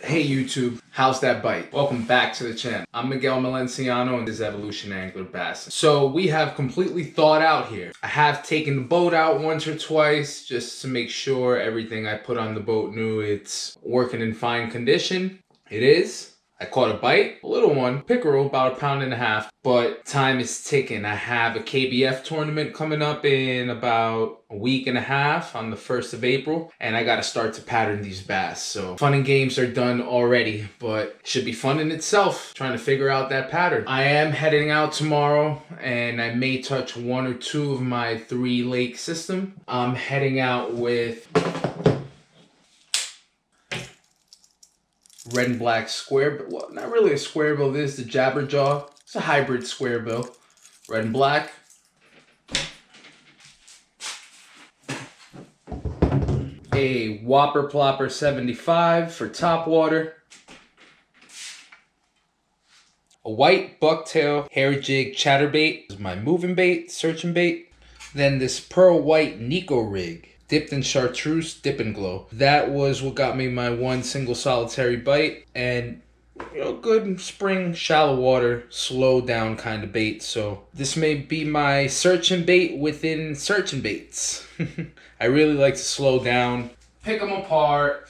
Hey YouTube, how's that bite? Welcome back to the channel. I'm Miguel Malenciano and this is Evolution Angler Bassin. So we have completely thawed out here. I have taken the boat out once or twice just to make sure everything I put on the boat knew it's working in fine condition. It is. I caught a bite, a little one, pickerel, about 1.5 pounds, but time is ticking. I have a KBF tournament coming up in about a week and a half on the 1st of April, and I gotta start to pattern these bass. So fun and games are done already, but it should be fun in itself, trying to figure out that pattern. I am heading out tomorrow, and I may touch 1 or 2 of my 3-lake system. I'm heading out with red and black square, well, not really a square bill. This is the Jabberjaw. It's a hybrid square bill. Red and black. A Whopper Plopper 75 for top water. A white bucktail hair jig chatterbait is my moving bait, searching bait. Then this pearl white Nico rig. Dipped in chartreuse, dip and glow. That was what got me my one single solitary bite, and good spring, shallow water, slow down kind of bait. So this may be my searching bait within searching baits. I really like to slow down, pick them apart,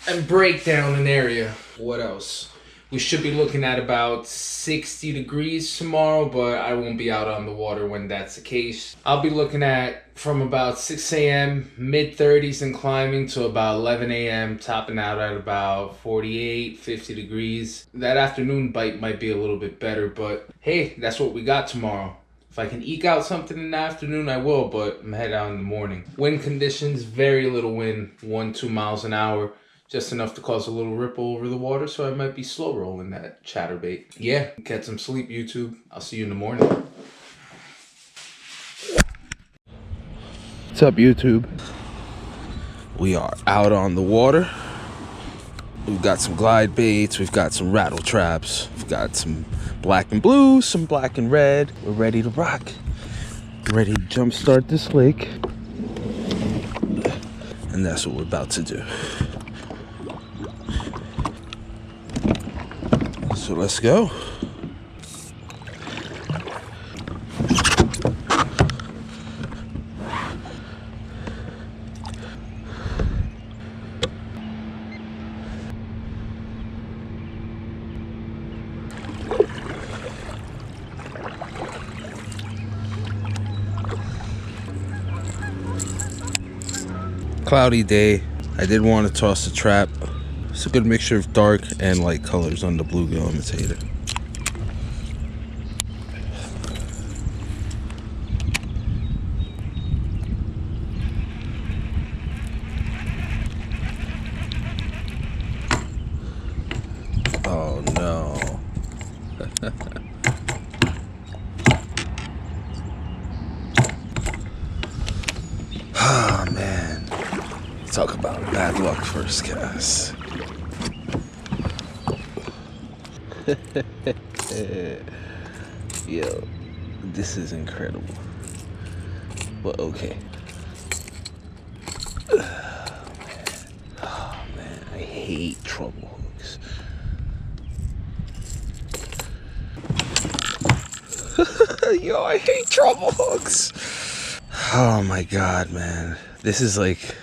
and break down an area. What else? We should be looking at about 60 degrees tomorrow, but I won't be out on the water when that's the case. I'll be looking at from about 6 a.m. mid-30s and climbing to about 11 a.m. topping out at about 48, 50 degrees. That afternoon bite might be a little bit better, but hey, that's what we got tomorrow. If I can eke out something in the afternoon, I will, but I'm heading out in the morning. Wind conditions, very little wind, 1-2 miles an hour. Just enough to cause a little ripple over the water, so I might be slow rolling that chatterbait. Yeah, get some sleep, YouTube. I'll see you in the morning. What's up, YouTube? We are out on the water. We've got some glide baits, we've got some rattle traps, we've got some black and blue, some black and red. We're ready to rock. Ready to jumpstart this lake. And that's what we're about to do. So let's go. Cloudy day. I did want to toss the trap. It's a good mixture of dark and light colors on the bluegill imitator. Oh no. Oh man. Talk about bad luck first cast. Yo, this is incredible. But okay. Oh man, I hate trouble hooks. Yo, I hate trouble hooks. Oh my god, man. This is like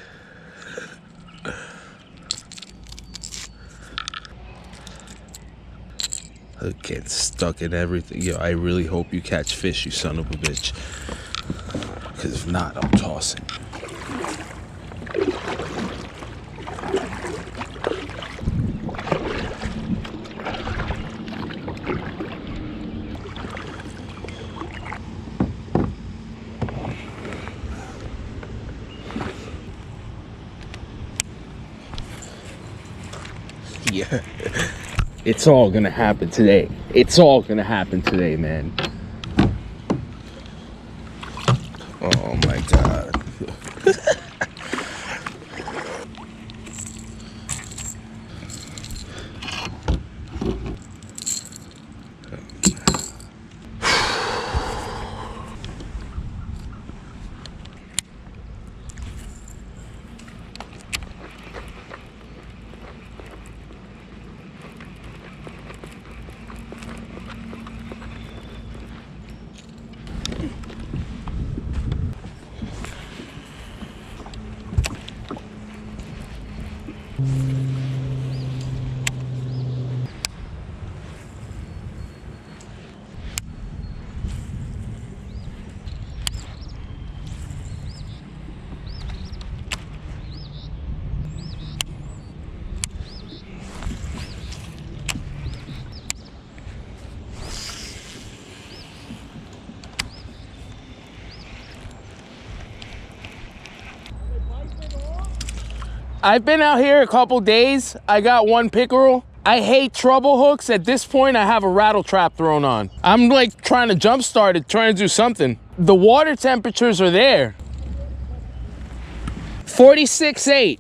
getting stuck in everything. Yo, I really hope you catch fish, you son of a bitch. Because if not, I'm tossing. Yeah. It's all gonna happen today. It's all gonna happen today, man. Oh my god. I've been out here a couple days. I got one pickerel. I hate trouble hooks. At this point, I have a rattle trap thrown on. I'm like trying to jumpstart it, trying to do something. The water temperatures are there. 46.8.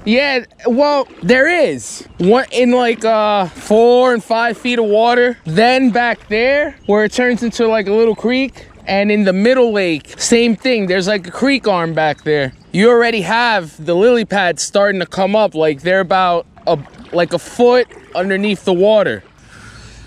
Yeah, well, there is one in like 4 and 5 feet of water. Then back there where it turns into like a little creek, and in the middle lake, same thing. There's like a creek arm back there. You already have the lily pads starting to come up, like they're about like a foot underneath the water.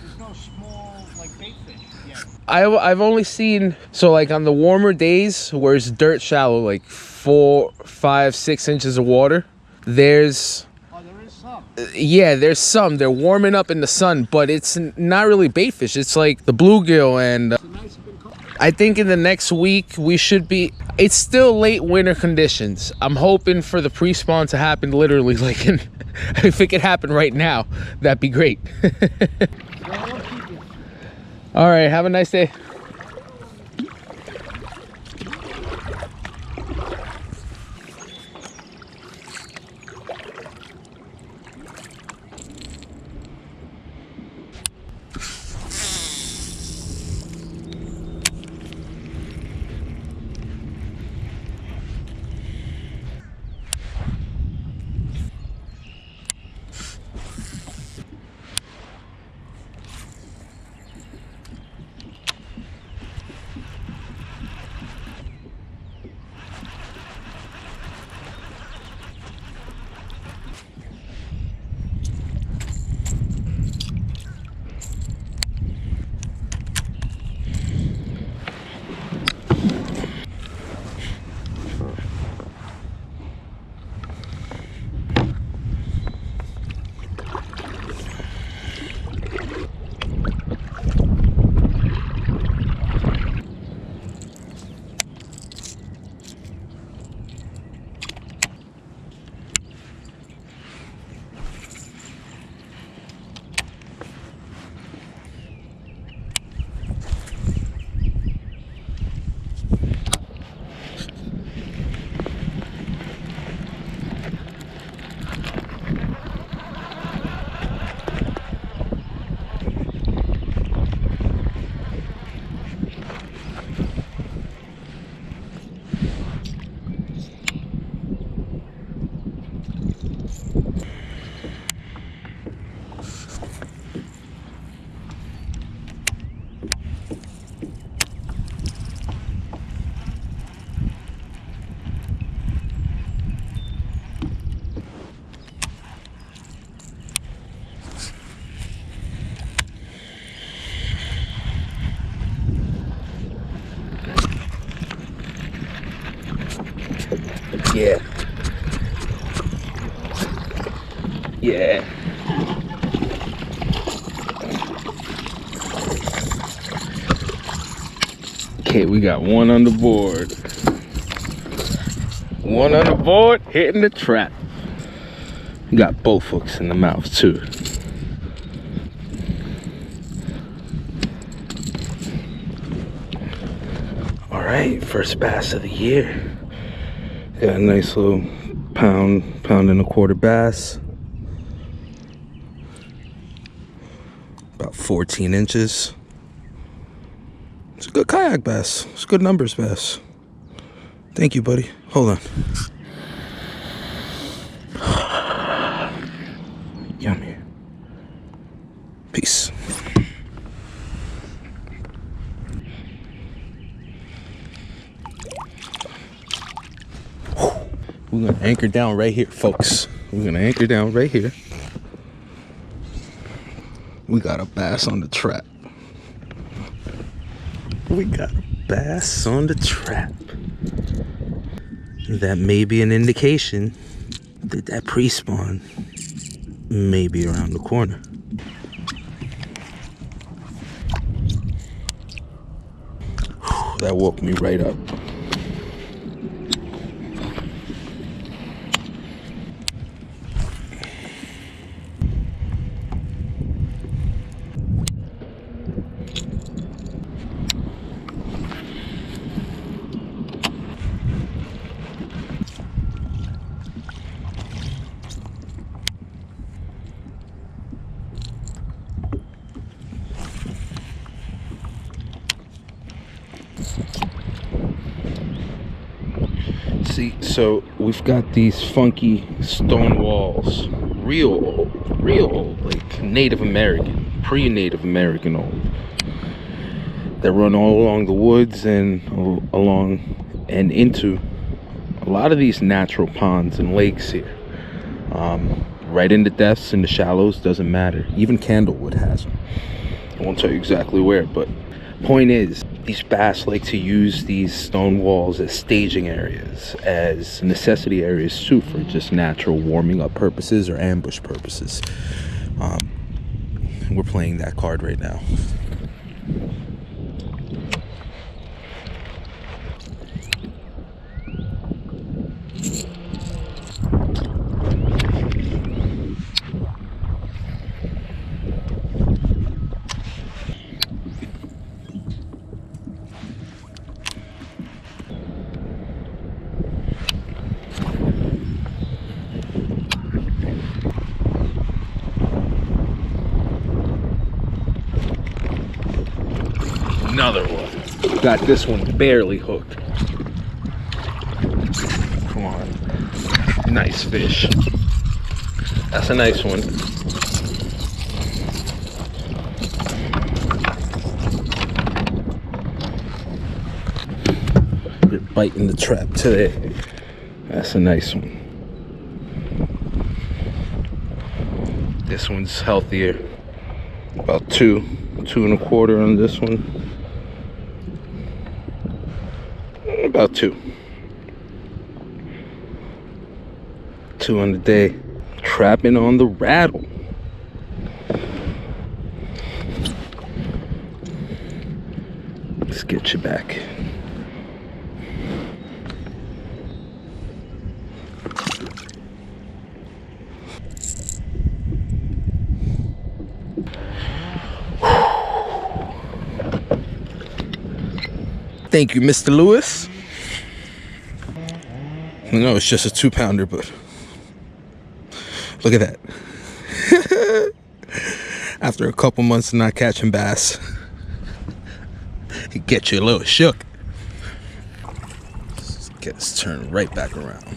There's no small like bait fish yet. I've only seen, so like on the warmer days where it's dirt shallow, like 4, 5, 6 inches of water, there's There is some. yeah, there's some. They're warming up in the sun, but it's not really bait fish. It's like the bluegill, and It's a nice big couple. I think in the next week we should be. It's still late winter conditions. I'm hoping for the pre-spawn to happen literally like in, if it could happen right now, that'd be great. All right, have a nice day. Yeah. Yeah. Okay, we got one on the board. One on the board, hitting the trap. We got both hooks in the mouth too. All right, first bass of the year. Got a nice little pound and a quarter bass. About 14 inches. It's a good kayak bass. It's good numbers bass. Thank you, buddy. Hold on. Yummy. Peace. We're gonna anchor down right here, folks. We're gonna anchor down right here. We got a bass on the trap. We got a bass on the trap. That may be an indication that that pre-spawn may be around the corner. That woke me right up. See, so we've got these funky stone walls, real old, like Native American, pre-Native American old, that run all along the woods and along and into a lot of these natural ponds and lakes here. Right in the depths and the shallows, doesn't matter. Even Candlewood has them. I won't tell you exactly where, but point is, these bass like to use these stone walls as staging areas, as necessity areas too, for just natural warming up purposes or ambush purposes. We're playing that card right now. Another one. Got this one barely hooked. Come on. Nice fish. That's a nice one. You're biting the trap today. That's a nice one. This one's healthier. About 2.25 on this one. About 2 on the day. Trapping on the rattle. Let's get you back. Thank you, Mr. Lewis. I know it's just a 2-pounder, but look at that. After a couple months of not catching bass, it gets you a little shook. Let's get us turned right back around.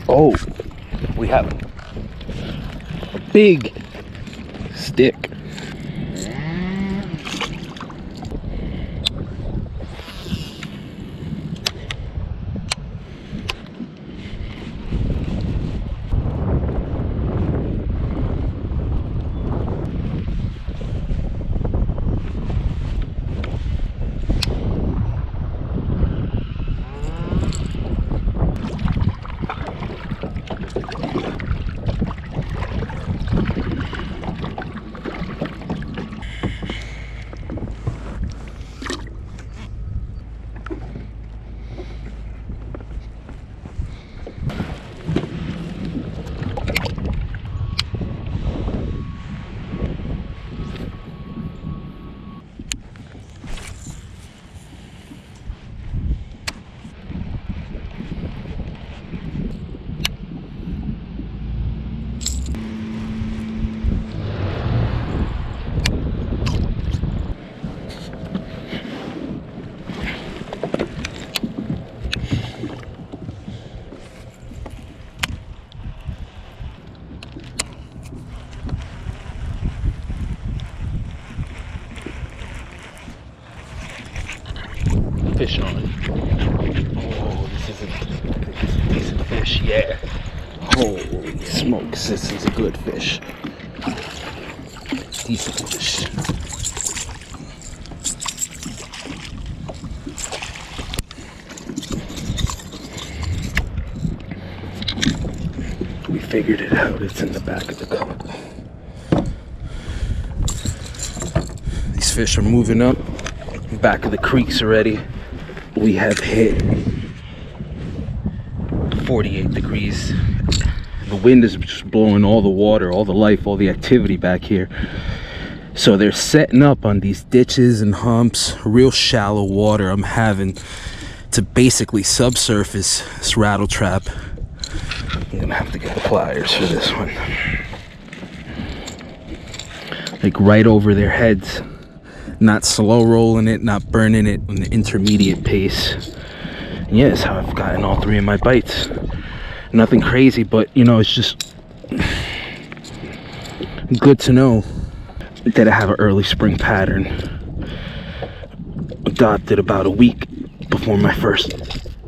Oh, we have a big stick. Fish on it. Oh, this is a decent fish, yeah. Holy smokes, this is a good fish. Decent fish. We figured it out, it's in the back of the cup. These fish are moving up, back of the creeks already. We have hit 48 degrees. The wind is just blowing all the water, all the life, all the activity back here. So they're setting up on these ditches and humps, real shallow water. I'm having to basically subsurface this rattle trap. I'm gonna have to get the pliers for this one. Like right over their heads. Not slow rolling it, not burning it on the intermediate pace. And yeah, that's how I've gotten all 3 of my bites. Nothing crazy, but you know, it's just good to know that I have an early spring pattern adopted about a week before my first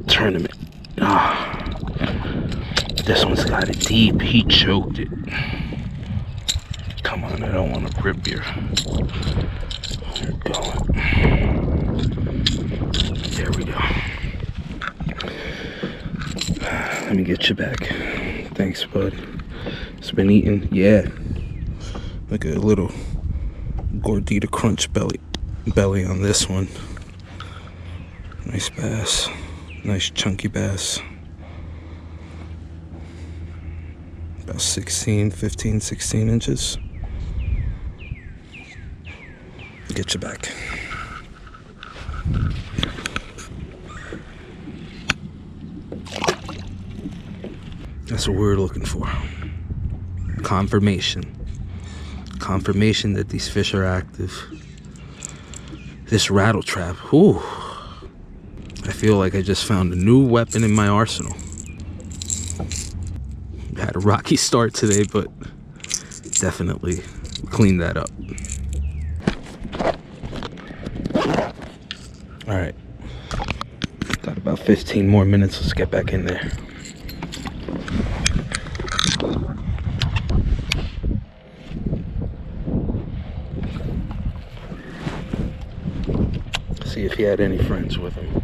tournament. This one's got it deep. He choked it. Come on, I don't want to rip your... There we go. There we go. Let me get you back. Thanks, bud. It's been eating. Yeah. Like a little gordita crunch belly on this one. Nice bass. Nice chunky bass. About 16 inches. Get you back. That's what we're looking for. Confirmation that these fish are active. This rattle trap, whew. I feel like I just found a new weapon in my arsenal. I had a rocky start today, but definitely cleaned that up. All right, got about 15 more minutes. Let's get back in there. See if he had any friends with him.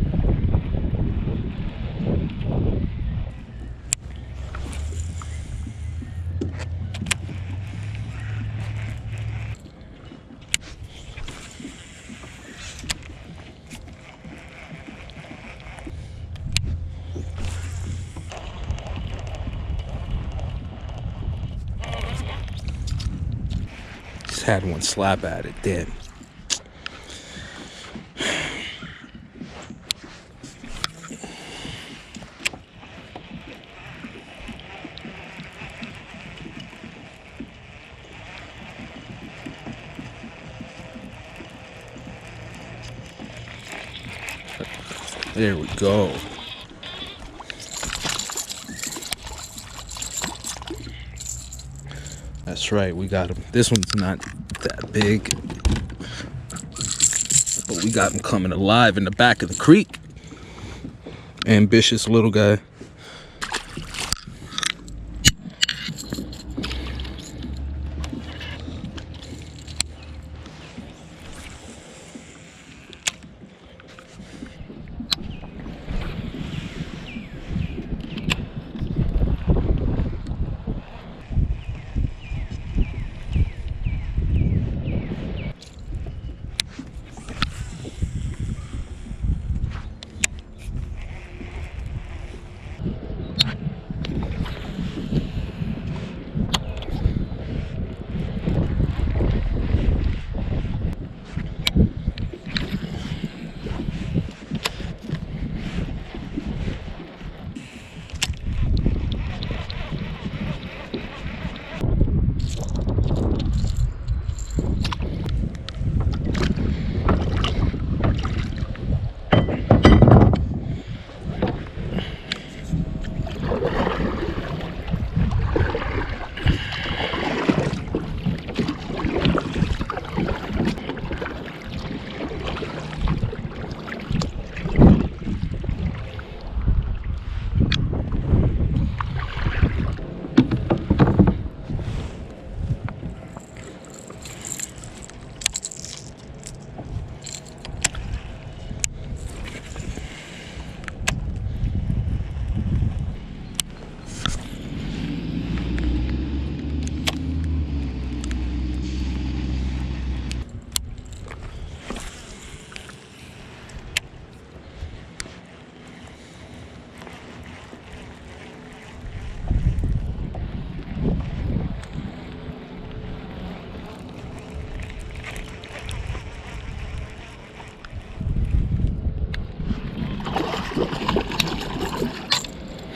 Just had one slap at it, damn. There we go. That's right, we got him. This one's not that big, but we got him coming alive in the back of the creek. Ambitious little guy.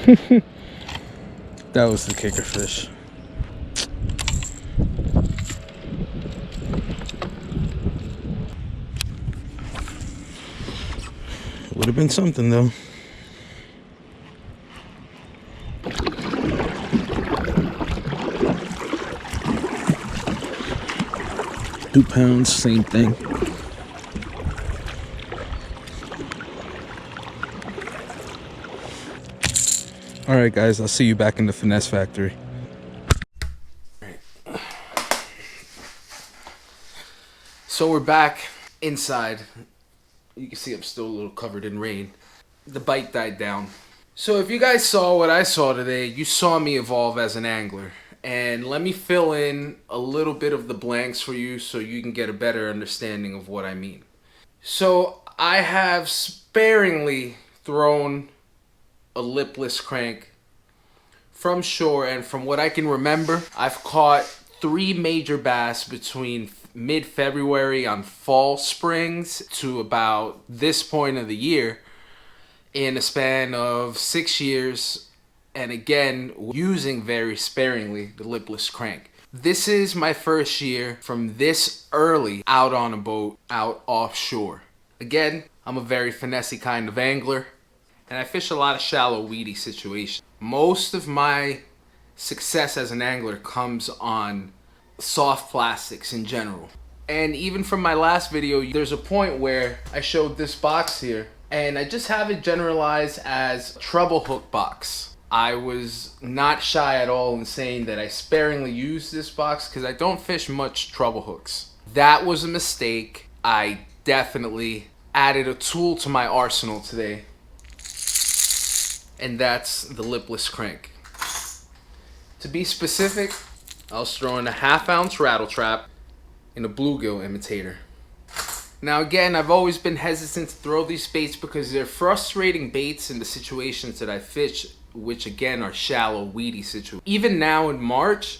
That was the kicker fish. Would have been something though. £2, same thing. All right, guys, I'll see you back in the finesse factory. So we're back inside. You can see I'm still a little covered in rain. The bite died down. So if you guys saw what I saw today, you saw me evolve as an angler. And let me fill in a little bit of the blanks for you so you can get a better understanding of what I mean. So I have sparingly thrown a lipless crank from shore, and from what I can remember, I've caught 3 major bass between mid-February on fall springs to about this point of the year in a span of 6 years, and again using very sparingly the lipless crank. This is my first year from this early out on a boat out offshore. Again, I'm a very finessey kind of angler, and I fish a lot of shallow, weedy situations. Most of my success as an angler comes on soft plastics in general. And even from my last video, there's a point where I showed this box here, and I just have it generalized as treble hook box. I was not shy at all in saying that I sparingly use this box because I don't fish much treble hooks. That was a mistake. I definitely added a tool to my arsenal today, and that's the lipless crank. To be specific, I was throwing a 1/2 ounce rattle trap in a bluegill imitator. Now again, I've always been hesitant to throw these baits because they're frustrating baits in the situations that I fish, which again are shallow, weedy situations. Even now in March,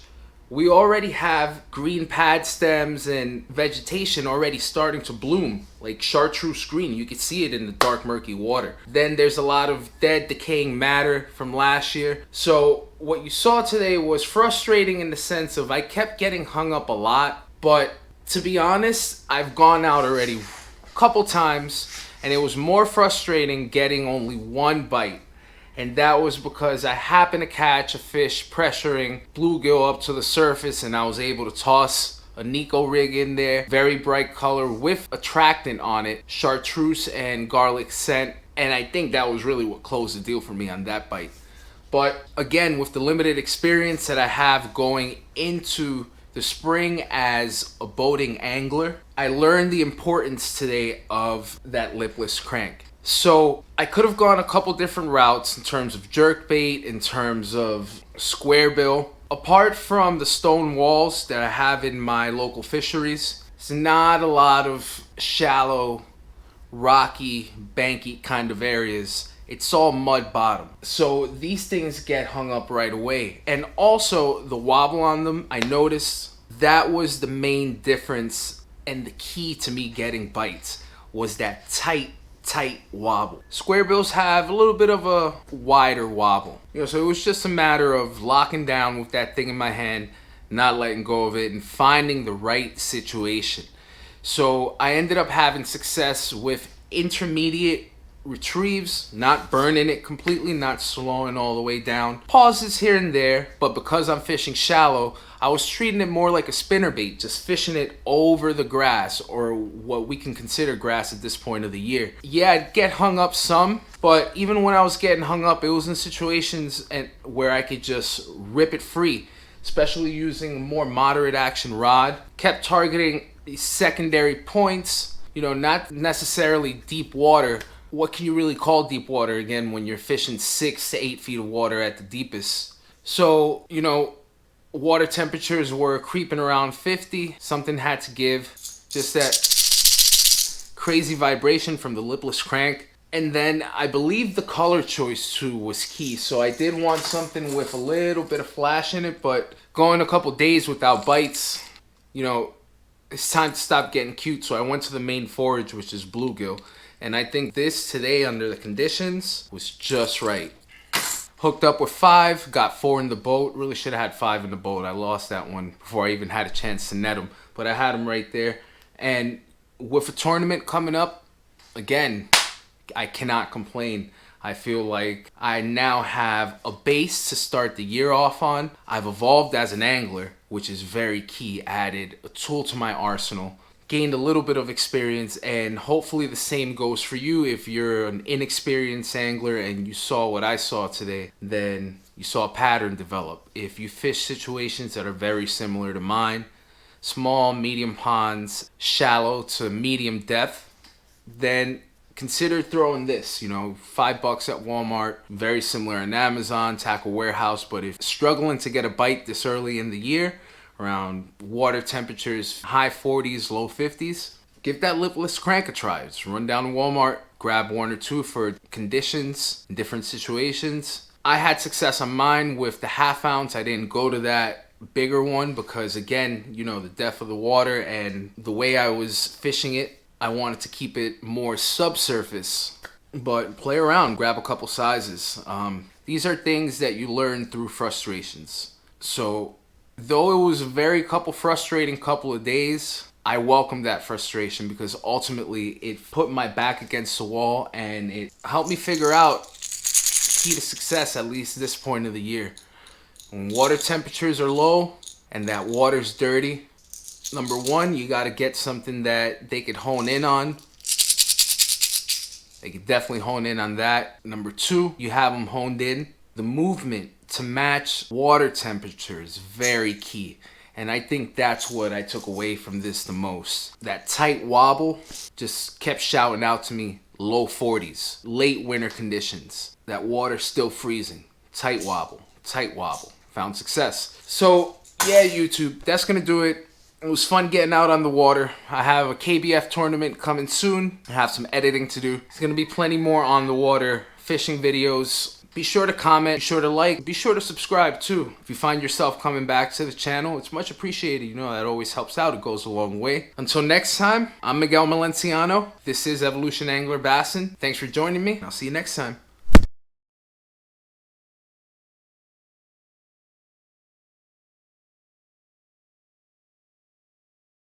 we already have green pad stems and vegetation already starting to bloom, like chartreuse green. You can see it in the dark, murky water. Then there's a lot of dead, decaying matter from last year. So what you saw today was frustrating in the sense of I kept getting hung up a lot, but to be honest, I've gone out already a couple times, and it was more frustrating getting only 1 bite. And that was because I happened to catch a fish pressuring bluegill up to the surface, and I was able to toss a Nico rig in there, very bright color with attractant on it, chartreuse and garlic scent. And I think that was really what closed the deal for me on that bite. But again, with the limited experience that I have going into the spring as a boating angler, I learned the importance today of that lipless crank. So I could have gone a couple different routes in terms of jerkbait, in terms of square bill. Apart from the stone walls that I have in my local fisheries, it's not a lot of shallow, rocky, banky kind of areas. It's all mud bottom. So these things get hung up right away. And also the wobble on them, I noticed that was the main difference, and the key to me getting bites was that tight wobble. Square bills have a little bit of a wider wobble. So it was just a matter of locking down with that thing in my hand, not letting go of it, and finding the right situation. So I ended up having success with intermediate retrieves, not burning it completely, not slowing all the way down. Pauses here and there, but because I'm fishing shallow, I was treating it more like a spinnerbait, just fishing it over the grass, or what we can consider grass at this point of the year. Yeah, I'd get hung up some, but even when I was getting hung up, it was in situations where I could just rip it free, especially using a more moderate action rod. Kept targeting these secondary points, not necessarily deep water. What can you really call deep water again when you're fishing 6 to 8 feet of water at the deepest? So, water temperatures were creeping around 50. Something had to give. Just that crazy vibration from the lipless crank. And then I believe the color choice too was key. So I did want something with a little bit of flash in it, but going a couple days without bites, it's time to stop getting cute. So I went to the main forage, which is bluegill. And I think this today under the conditions was just right. Hooked up with 5, got 4 in the boat. Really should have had 5 in the boat. I lost that one before I even had a chance to net them. But I had them right there. And with a tournament coming up, again, I cannot complain. I feel like I now have a base to start the year off on. I've evolved as an angler, which is very key. Added a tool to my arsenal. Gained a little bit of experience, and hopefully the same goes for you. If you're an inexperienced angler and you saw what I saw today, then you saw a pattern develop. If you fish situations that are very similar to mine, small, medium ponds, shallow to medium depth, then consider throwing this, $5 at Walmart, very similar on Amazon, Tackle Warehouse. But if struggling to get a bite this early in the year, around water temperatures, high 40s, low 50s, give that lipless crank a try. Just run down to Walmart, grab 1 or 2 for conditions, different situations. I had success on mine with the half ounce. I didn't go to that bigger one because, again, the depth of the water and the way I was fishing it, I wanted to keep it more subsurface. But play around, grab a couple sizes. These are things that you learn through frustrations. So though it was a very frustrating couple of days, I welcomed that frustration because ultimately it put my back against the wall and it helped me figure out key to success, at least this point of the year. When water temperatures are low and that water's dirty, number 1, you got to get something that they could hone in on. They could definitely hone in on that. Number 2, you have them honed in. The movement to match water temperature is very key. And I think that's what I took away from this the most. That tight wobble just kept shouting out to me, low 40s, late winter conditions. That water still freezing. Tight wobble, tight wobble. Found success. So yeah, YouTube, that's gonna do it. It was fun getting out on the water. I have a KBF tournament coming soon. I have some editing to do. There's gonna be plenty more on the water fishing videos. Be sure to comment, be sure to like, be sure to subscribe too. If you find yourself coming back to the channel, it's much appreciated. That always helps out. It goes a long way. Until next time, I'm Miguel Malenciano. This is Evolution Angler Bassin. Thanks for joining me. I'll see you next time.